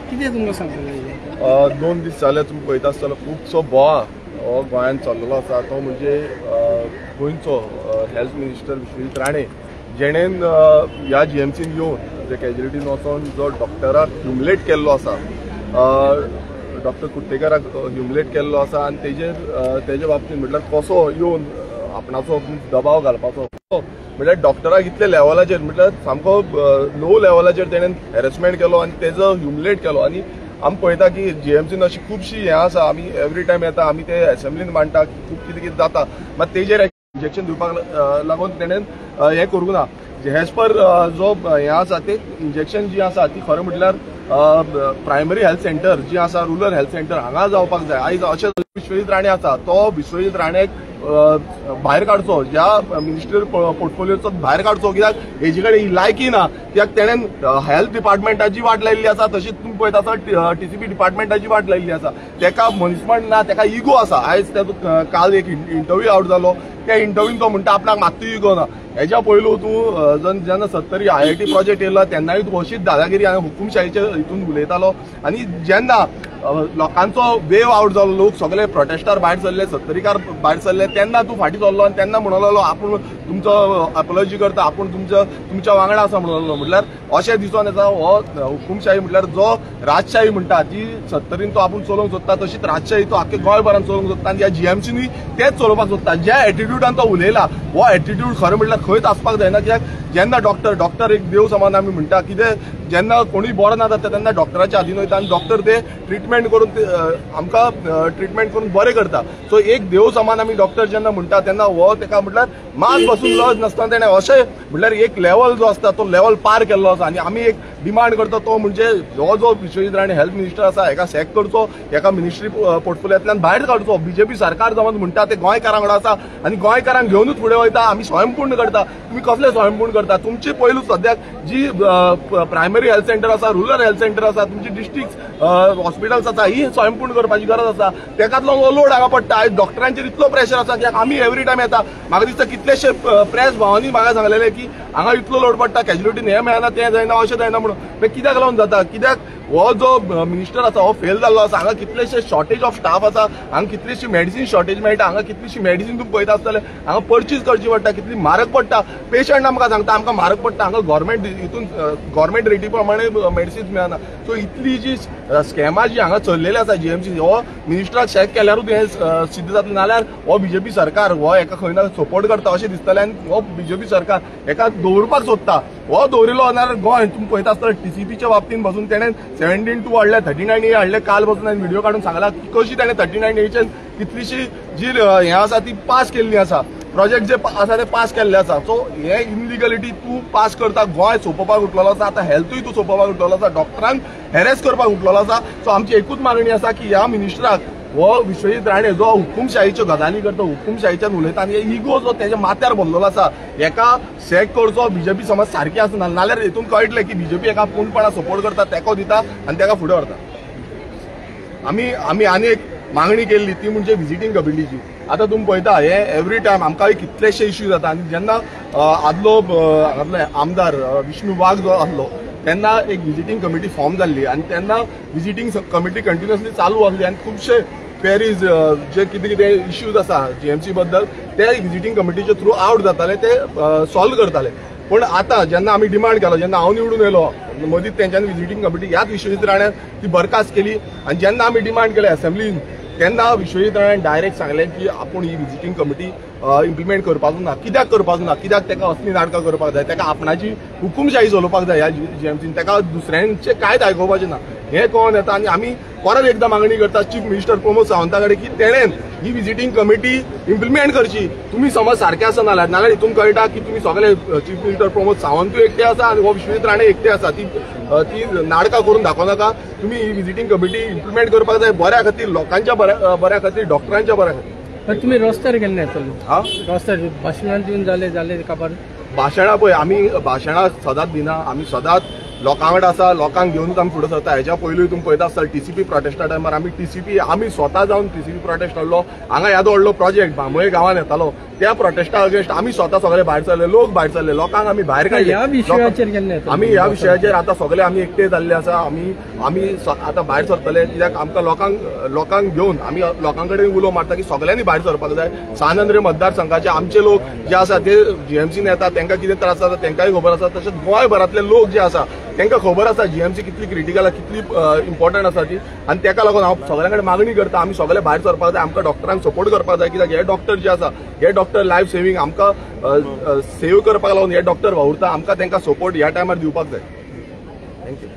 कितें तुमकां सांगतलें? 2 दीस जाले तुमी पळयता आसतना खुबसो बोवाळ हो गोंयांत चल्लेलो आसा. तो म्हणजे गोंयचो हेल्थ मिनिस्टर विश्वजीत राणे, जेणेन ह्या GMCन येवन जे कॅज्युलिटीन वचोन जो डॉक्टराक ह्युमिलेट केल्लो आसा, डॉक्टर कुट्टेकराक ह्युमिलेट केल्लो आसा, आनी तेजे बाबतींत म्हटल्यार कसो येवन आपणाचो दबाव घालपाचो, म्हटल्यार डॉक्टराक इतले लेवलाचेर म्हटल्यार सामको लो लेवलाचेर तेणेन हॅरेसमेंट केलो आनी तेजो ह्युमिलेट केलो. आनी आमी पळयता की GMCन अशी खुबशी हें आसा, आमी एवरी टायम येता, आमी ते असेंब्लीन मांडटा की खूब कितें कितें जाता, मात तेजेर इंजेक्शन दिवपाक लागून तेणेन हें करूंक ना. हेज पर जो हें आसा ते इंजेक्शन जी आसा ती खरें म्हटल्यार प्रायमरी हेल्थ सेंटर जी आसा, रुरल हेल्थ सेंटर हांगा जावपाक जाय. आयज अशें विश्वजीत राणे आसा, तो विश्वजीत राणेक भायर काडचो, ह्या मिनिस्ट्रियल पोर्टफोलियोचो भायर काडचो, कित्याक हेजे कडेन ही लायकी ना. कित्याक तेणेन हेल्थ डिपार्टमेंटाची वाट लायिल्ली आसा, तशीच तुमी पळयता आसा TCP डिपार्टमेंटाची वाट लायिल्ली आसा. तेका मनीसपण ना, तेका इगो आसा. आयज काल एक इंटरव्यू आवट जालो, त्या इंटरव्यून तो म्हणटा आपणाक मात्तूय इगो ना. हेच्या पयलू तूं जेन्ना 70 IIT प्रोजेक्ट येयलो तेन्नाय तूं अशीच दादागिरी आनी हुकुमशाहीचे हितून उलयतालो. आनी जेन्ना लोकांचो वेव आवट जालो, लोक सगळे प्रोटेस्टार भायर सरले, 70कार भायर सरले, तेन्ना तूं फाटीं सरलो आनी तेन्ना म्हणलो आपूण तुमचो अपॉलॉजी करता, आपूण तुमच्या वांगडा आसा म्हणलो. म्हटल्यार अशें दिसून येता हो हुकुमशाही म्हटल्यार जो राजशाही म्हणटा ती 70रीन तो आपूण चलोवंक सोदता, तशीच राजशाही तो आख्ख्या गोंयभरान चलोवंक सोदता. आनी ह्या GMCनी तेच चलोवपाक सोदता. ज्या एटिट्यूडान तो उलयला हो एटिट्यूड खरें म्हटल्यार खंयच आसपाक जायना. कित्याक जेन्ना डॉक्टर एक देव समान आमी म्हणटा, कितें जेन्ना कोणूय बरो ना जाता तेन्ना डॉक्टराच्या हातीन वयता आनी डॉक्टर ते ट्रिटमेंट करून आमकां ट्रिटमेंट करून बरें करता. सो एक देव समान आमी डॉक्टर जेन्ना म्हणटा तेन्ना हो तेका म्हटल्यार मात बसून लज नासतना तेणें अशें म्हटल्यार एक लेवल जो आसता तो लेवल पार केल्लो आसा. आनी आमी एक डिमांड करता तो म्हणजे हो जो विश्वजीत राणे हेल्थ मिनिस्टर आसा हेका सॅक करचो, हेका मिनिस्ट्री पोर्टफोलियोंतल्यान भायर काडचो. BJP सरकार जावन म्हणटा ते गोंयकारां वांगडा आसा आनी गोंयकारांक घेवनूच फुडें वयता. आमी स्वयंपूर्ण करता. तुमी कसले स्वयंपूर्ण करता? तुमची पयलू सद्याक जी प्रायमरी हेल्थ सेंटर आसा, रुरल हेल्थ सेंटर आसा, तुमची डिस्ट्रिक्ट हॉस्पिटल्स आसा, ही स्वयंपूर्ण करपाची गरज आसा. तेकातलो लोड हांगा पडटा. आयज डॉक्टरांचेर इतलो प्रेशर आसा की आमी एवरी टायम येता. म्हाका दिसता कितलेशे प्रेस भावांनी म्हाका सांगलेले की हांगा इतलो लोड पडटा, कॅज्युलिटीन हें मेळना, तें जायना, अशें जायना म्हणून. कित्याक लागून जाता? कित्याक हो जो मिनिस्टर आसा हो फेल जाल्लो आसा. हांगा कितलेशे शॉर्टेज ऑफ स्टाफ आसा, हांगा कितलीशी मेडिसीन शॉर्टेज मेळटा, हांगा कितलीशी मेडिसीन तुम्ही पळयता आसतले हांगा पर्चेस करची पडटा, कितली म्हारग पडटा. पेशंट आमकां सांगता आमकां म्हारग पडटा, हांगा गव्हर्मेंट रेटी प्रमाणे मेडिसीन मेळना. सो इतली जी स्कॅमां जी हांगा चल्लेली आसा GMC, हो मिनिस्टराक सॅक केल्यारूच हें सिद्ध जातलें. नाल्यार हो BJP सरकार हो हेका खंय ना सपोर्ट करता अशें दिसतलें. आनी हो BJP सरकार हेका दवरपाक सोदता. हो दवरिलो जाल्यार गोंय तुमी पळयता आसतना TCPच्या बाबतींत पासून तेणें 17 हाडले, 39A हाडले. काल पासून हांवें व्हिडिओ काडून सांगला की कशी ताणें 39Aच्यान कितलीशी जी हें आसा ती पास केल्ली आसा, प्रोजेक्ट जे आसा ते पास केल्ले आसा. सो हे इनलिगलिटी तूं पास करता. गोंय सोंपोवपाक उठलेलो आसा. आतां हेल्थूय तूं सोंपोवपाक उठलेलो आसा. डॉक्टरांक हॅरेस करपाक उठलेलो आसा. सो आमची एकूच मागणी आसा की ह्या मिनिस्टराक हो विश्वजीत राणे जो हुकुमशाहीच्यो गजाली करता, हुकुमशाहीच्यान उलयता आनी इगो जो तेच्या माथ्यार भरलेलो आसा हेका सॅक करचो. BJP समज सारकी आसना नाल्यार हेतून कळटलें की BJP हेका पूर्णपणान सपोर्ट करता, तेको दिता आनी तेका फुडें व्हरता. आमी आनी एक मागणी केल्ली ती म्हणजे विजिटींग कमिटीची. आतां तुमी पळयता हे एवरी टायम आमकां कितलेशे इश्यू जाता. आनी जेन्ना आदलो आमदार विष्णू वाघ जो आसलो तेन्ना एक विजिटींग कमिटी फॉर्म जाल्ली आनी तेन्ना विजिटींग कमिटी कंटिन्युअसली चालू आसली आनी खुबशे क्वेरीज जे कितें कितें इश्यूज आसा GMC बद्दल ते विजिटींग कमिटीचे थ्रू आवट जाताले, ते सॉल्व करताले. पूण आतां जेन्ना आमी डिमांड केलो, जेन्ना हांव निवडून येयलो मदींच तेंच्यांनी विजिटींग कमिटी ह्याच विश्वजीत राण्यान ती बरखास्त केली. आनी जेन्ना आमी डिमांड केले असेंब्लीन तेन्ना विश्वजीत राण्यान डायरेक्ट सांगलें की आपूण ही विजिटींग कमिटी इम्प्लिमेंट करपाचो ना. कित्याक करपाचो ना? कित्याक तेका असली नाटकां करपाक जाय, तेका आपणाची हुकुमशाही चलोवपाक जाय ह्या GMCन, तेका दुसऱ्यांचे कांयच आयकोवपाचें ना हें कळोन येता. आनी आमी परत एकदां मागणी करता चीफ मिनिस्टर प्रमोद सावंता कडेन की तेणेन ही विजिटींग कमिटी इम्प्लिमेंट करची. तुमी समज सारके आसा नाल्यार हितून कळटा की तुमी सगळे चीफ मिनिस्टर प्रमोद सावंतूय एकटे आसा आनी हो विश्वजीत राणे एकटे आसा. ती नाटकां करून दाखोवनाका. तुमी ही विजिटींग कमिटी इम्प्लिमेंट करपाक जाय बऱ्या खातीर, लोकांच्या बऱ्या खातीर, डॉक्टरांच्या बऱ्या खातीर. तुम्ही रस्त्यार गेल्ले रस्त्यार भाशणां दिवन जाले काबार? भाशणां पळय आमी भाशणां सदांच दिना. आमी सदांच लोकां कडेन आसा, लोकांक घेऊनच आमी फुडें सरता. हेच्या पयलीं तुमी पळयता आसतले टीसीपी प्रोटेस्टा टायमार आमी स्वता जावन टीसीपी प्रोटेस्ट हाडलो. हांगा येदो व्हडलो प्रोजेक्ट बांबोळे गांवांत येतालो, त्या प्रोटेस्टा अगेन्स्ट आमी स्वता सगळे भायर सरले, लोक भायर सरले, लोकांक आमी भायर काडले. आमी ह्या विशयाचेर आतां सगळे आमी एकटे जाल्ले आसा. आमी आतां भायर सरतले, कित्याक आमकां लोकांक घेवन आमी लोकां कडेन उलो मारता की सगळ्यांनी भायर सरपाक जाय. सानंद्रे मतदारसंघाचे आमचे लोक जे आसा ते जीएमसीन येतात, तांकां कितें त्रास जाता तांकांय खबर आसा. तशेंच गोंयभरांतले लोक जे आसा तांकां खबर आसा जीएमसी कितली क्रिटिकल, कितली इम्पॉर्टंट आसा ती. आनी ताका लागून हांव सगळ्यां कडेन मागणी करता, आमी सगळे भायर सरपाक जाय. आमकां डॉक्टरांक सपोर्ट करपाक जाय, कित्याक हे डॉक्टर जे आसा हे डॉक्टर लायफ सेव्हिंग आमकां सेव्ह करपाक लागून हे डॉक्टर वावुरता. आमकां तांकां सपोर्ट ह्या टायमार दिवपाक जाय. थँक्यू.